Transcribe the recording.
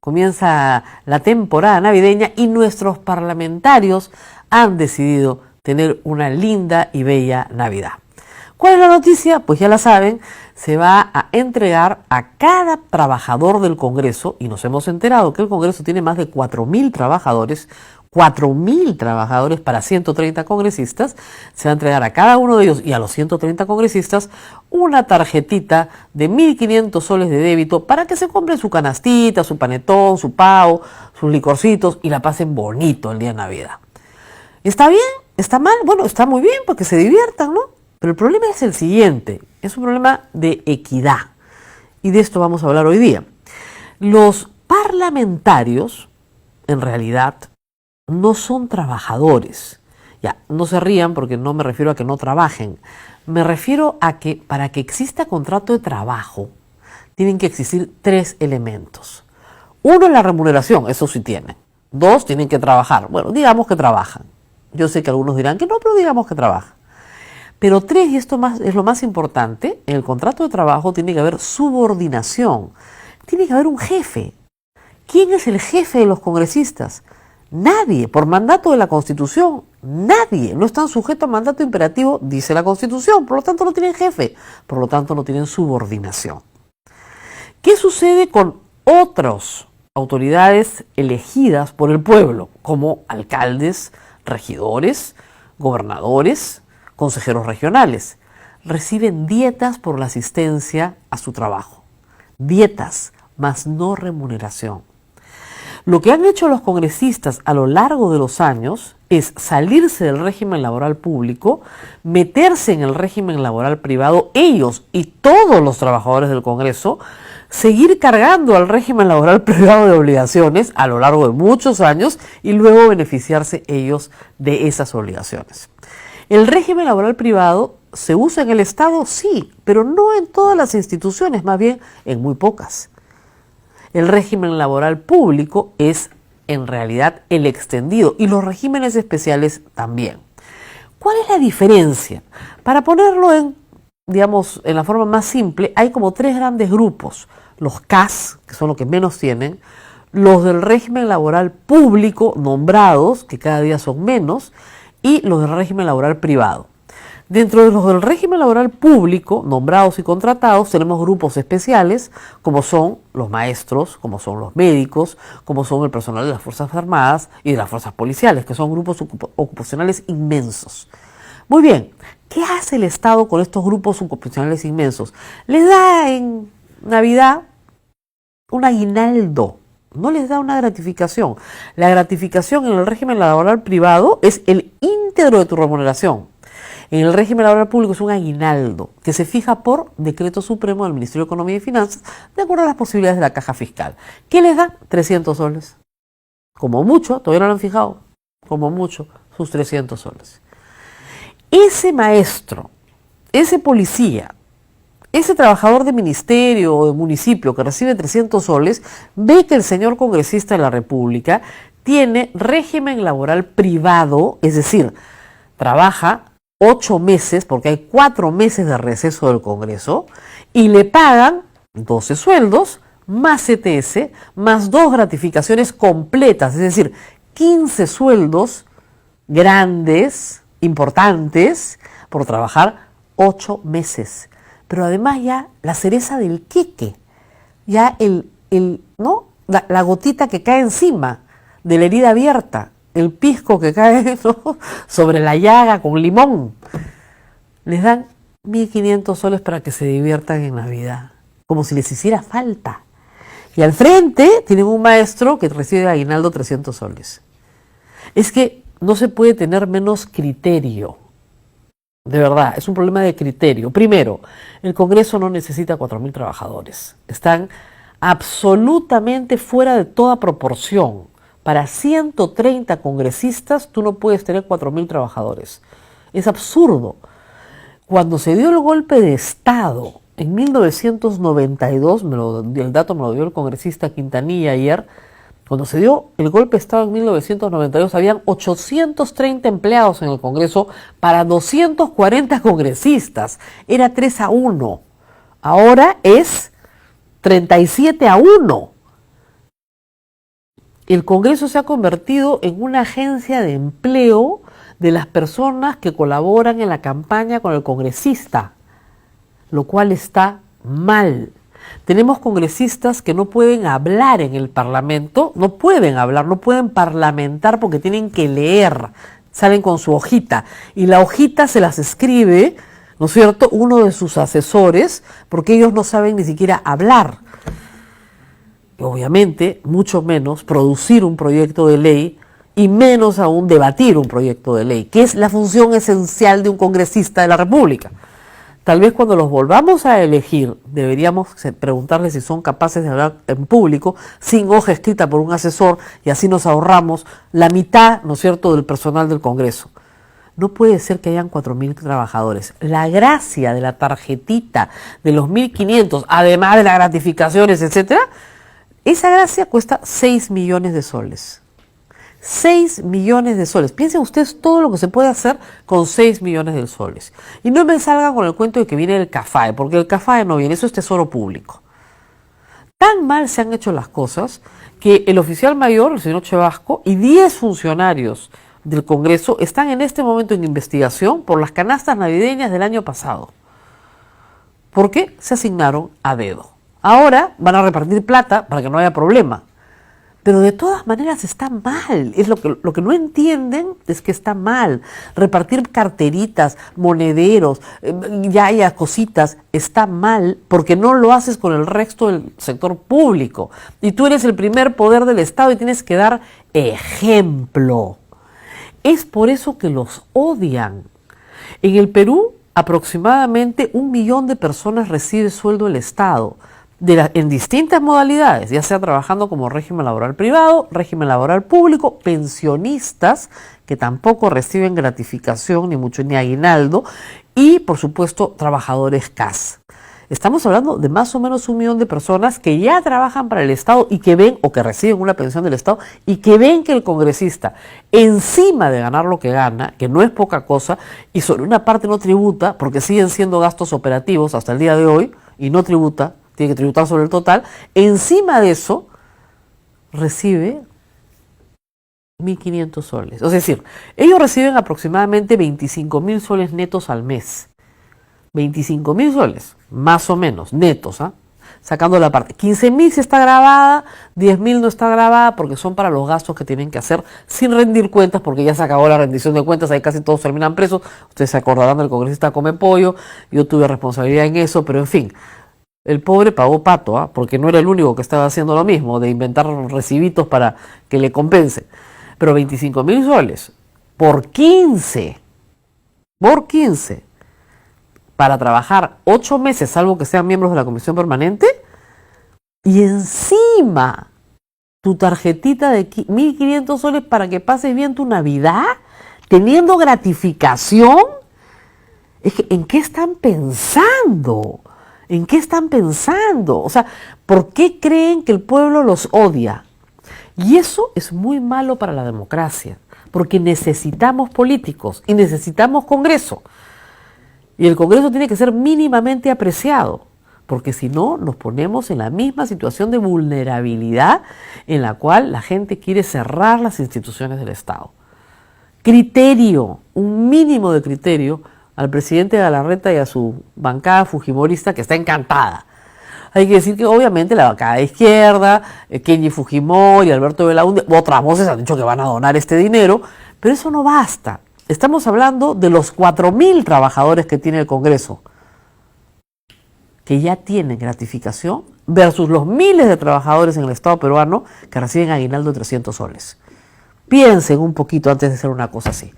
comienza la temporada navideña y nuestros parlamentarios han decidido tener una linda y bella Navidad. ¿Cuál es la noticia? Pues ya la saben, se va a entregar a cada trabajador del Congreso, y nos hemos enterado que el Congreso tiene más de 4.000 trabajadores, 4.000 trabajadores para 130 congresistas, se va a entregar a cada uno de ellos y a los 130 congresistas una tarjetita de 1.500 soles de débito para que se compren su canastita, su panetón, su pavo, sus licorcitos y la pasen bonito el día de Navidad. ¿Está bien? ¿Está mal? Bueno, está muy bien porque se diviertan, ¿no? Pero el problema es el siguiente, es un problema de equidad. Y de esto vamos a hablar hoy día. Los parlamentarios, en realidad, no son trabajadores. Ya, no se rían porque no me refiero a que no trabajen. Me refiero a que para que exista contrato de trabajo, tienen que existir 3 elementos. 1 es la remuneración, eso sí tienen. 2, tienen que trabajar. Bueno, digamos que trabajan. Yo sé que algunos dirán que no, pero digamos que trabajan. Pero 3, y esto es lo más importante, en el contrato de trabajo tiene que haber subordinación. Tiene que haber un jefe. ¿Quién es el jefe de los congresistas? Nadie, por mandato de la Constitución, nadie. No están sujetos a mandato imperativo, dice la Constitución, por lo tanto no tienen jefe, por lo tanto no tienen subordinación. ¿Qué sucede con otras autoridades elegidas por el pueblo, como alcaldes, regidores, gobernadores, consejeros regionales? Reciben dietas por la asistencia a su trabajo. Dietas, más no remuneración. Lo que han hecho los congresistas a lo largo de los años es salirse del régimen laboral público, meterse en el régimen laboral privado, ellos y todos los trabajadores del Congreso, seguir cargando al régimen laboral privado de obligaciones a lo largo de muchos años y luego beneficiarse ellos de esas obligaciones. ¿El régimen laboral privado se usa en el Estado? Sí, pero no en todas las instituciones, más bien en muy pocas. El régimen laboral público es en realidad el extendido y los regímenes especiales también. ¿Cuál es la diferencia? Para ponerlo en la forma más simple, hay como 3 grandes grupos. Los CAS, que son los que menos tienen, los del régimen laboral público nombrados, que cada día son menos, y los del régimen laboral privado. Dentro de los del régimen laboral público, nombrados y contratados, tenemos grupos especiales, como son los maestros, como son los médicos, como son el personal de las Fuerzas Armadas y de las Fuerzas Policiales, que son grupos ocupacionales inmensos. Muy bien, ¿qué hace el Estado con estos grupos ocupacionales inmensos? Les da en Navidad un aguinaldo, no les da una gratificación. La gratificación en el régimen laboral privado es el íntegro de tu remuneración. En el régimen laboral público es un aguinaldo que se fija por decreto supremo del Ministerio de Economía y Finanzas de acuerdo a las posibilidades de la caja fiscal. ¿Qué les da? 300 soles. Como mucho, todavía no lo han fijado, como mucho, sus 300 soles. Ese maestro, ese policía, ese trabajador de ministerio o de municipio que recibe 300 soles, ve que el señor congresista de la República tiene régimen laboral privado, es decir, trabaja 8 meses, porque hay 4 meses de receso del Congreso, y le pagan 12 sueldos, más CTS, más 2 gratificaciones completas, es decir, 15 sueldos grandes, importantes, por trabajar 8 meses. Pero además ya la cereza del queque, ya la gotita que cae encima de la herida abierta, el pisco que cae, ¿no?, sobre la llaga con limón. Les dan 1.500 soles para que se diviertan en Navidad, como si les hiciera falta. Y al frente tienen un maestro que recibe aguinaldo 300 soles. Es que no se puede tener menos criterio. De verdad, es un problema de criterio. Primero, el Congreso no necesita 4.000 trabajadores. Están absolutamente fuera de toda proporción. Para 130 congresistas tú no puedes tener 4.000 trabajadores. Es absurdo. Cuando se dio el golpe de Estado en 1992, el dato me lo dio el congresista Quintanilla ayer, cuando se dio el golpe de Estado en 1992 habían 830 empleados en el Congreso para 240 congresistas. Era 3-1. Ahora es 37-1. El Congreso se ha convertido en una agencia de empleo de las personas que colaboran en la campaña con el congresista, lo cual está mal. Tenemos congresistas que no pueden hablar en el Parlamento, no pueden hablar, no pueden parlamentar porque tienen que leer, salen con su hojita y la hojita se las escribe, ¿no es cierto?, uno de sus asesores, porque ellos no saben ni siquiera hablar. Obviamente, mucho menos producir un proyecto de ley y menos aún debatir un proyecto de ley, que es la función esencial de un congresista de la República. Tal vez cuando los volvamos a elegir, deberíamos preguntarles si son capaces de hablar en público sin hoja escrita por un asesor y así nos ahorramos la mitad, ¿no es cierto?, del personal del Congreso. No puede ser que hayan 4.000 trabajadores. La gracia de la tarjetita de los 1.500, además de las gratificaciones, etcétera, esa gracia cuesta 6 millones de soles. 6 millones de soles. Piensen ustedes todo lo que se puede hacer con 6 millones de soles. Y no me salgan con el cuento de que viene el CAFAE, porque el CAFAE no viene, eso es tesoro público. Tan mal se han hecho las cosas que el oficial mayor, el señor Chevasco, y 10 funcionarios del Congreso están en este momento en investigación por las canastas navideñas del año pasado. Porque se asignaron a dedo. Ahora van a repartir plata para que no haya problema. Pero de todas maneras está mal. Es lo que no entienden es que está mal. Repartir carteritas, monederos, ya haya cositas, está mal porque no lo haces con el resto del sector público. Y tú eres el primer poder del Estado y tienes que dar ejemplo. Es por eso que los odian. En el Perú, aproximadamente 1 millón de personas recibe sueldo del Estado. En distintas modalidades, ya sea trabajando como régimen laboral privado, régimen laboral público, pensionistas que tampoco reciben gratificación ni mucho ni aguinaldo y por supuesto trabajadores CAS. Estamos hablando de más o menos 1 millón de personas que ya trabajan para el Estado y que ven o que reciben una pensión del Estado y que ven que el congresista, encima de ganar lo que gana, que no es poca cosa, y sobre una parte no tributa porque siguen siendo gastos operativos hasta el día de hoy y no tributa, tiene que tributar sobre el total, encima de eso recibe 1.500 soles. Es decir, ellos reciben aproximadamente 25.000 soles netos al mes. 25.000 soles, más o menos, netos, sacando la parte. 15.000 si está grabada, 10.000 no está grabada porque son para los gastos que tienen que hacer sin rendir cuentas porque ya se acabó la rendición de cuentas, ahí casi todos terminan presos. Ustedes se acordarán del congresista Come Pollo, yo tuve responsabilidad en eso, pero en fin. El pobre pagó pato, porque no era el único que estaba haciendo lo mismo, de inventar recibitos para que le compense. Pero 25.000 soles por 15, para trabajar 8 meses, salvo que sean miembros de la comisión permanente, y encima tu tarjetita de 1.500 soles para que pases bien tu Navidad, teniendo gratificación. Es que, ¿en qué están pensando? ¿En qué están pensando? O sea, ¿por qué creen que el pueblo los odia? Y eso es muy malo para la democracia, porque necesitamos políticos y necesitamos Congreso. Y el Congreso tiene que ser mínimamente apreciado, porque si no nos ponemos en la misma situación de vulnerabilidad en la cual la gente quiere cerrar las instituciones del Estado. Criterio, un mínimo de criterio al presidente Galarreta y a su bancada fujimorista que está encantada. Hay que decir que obviamente la bancada de izquierda, Kenji Fujimori, Alberto Belaúnde, otras voces han dicho que van a donar este dinero, pero eso no basta. Estamos hablando de los 4.000 trabajadores que tiene el Congreso, que ya tienen gratificación, versus los miles de trabajadores en el Estado peruano que reciben aguinaldo de 300 soles. Piensen un poquito antes de hacer una cosa así.